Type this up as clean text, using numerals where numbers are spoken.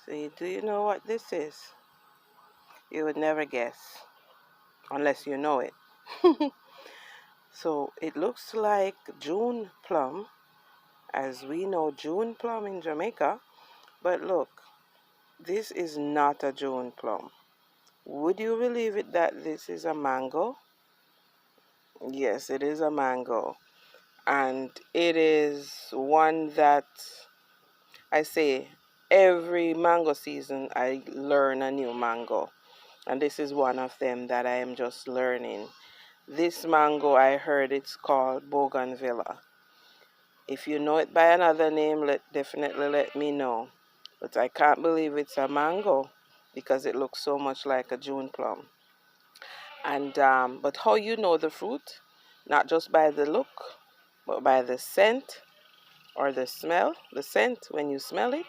See, do you know what this is? You would never guess unless you know it. So it looks like June plum, as we know June plum in Jamaica. But look, this is not a June plum. Would you believe it that this is a mango? Yes, it is a mango. And it is one that I say every mango season I learn a new mango. And this is one of them that I am just learning. This mango, I heard it's called Bougainvillea. If you know it by another name, definitely let me know. But I can't believe it's a mango because it looks so much like a June plum. And but how you know the fruit? Not just by the look, but by the scent or the smell. The scent when you smell it,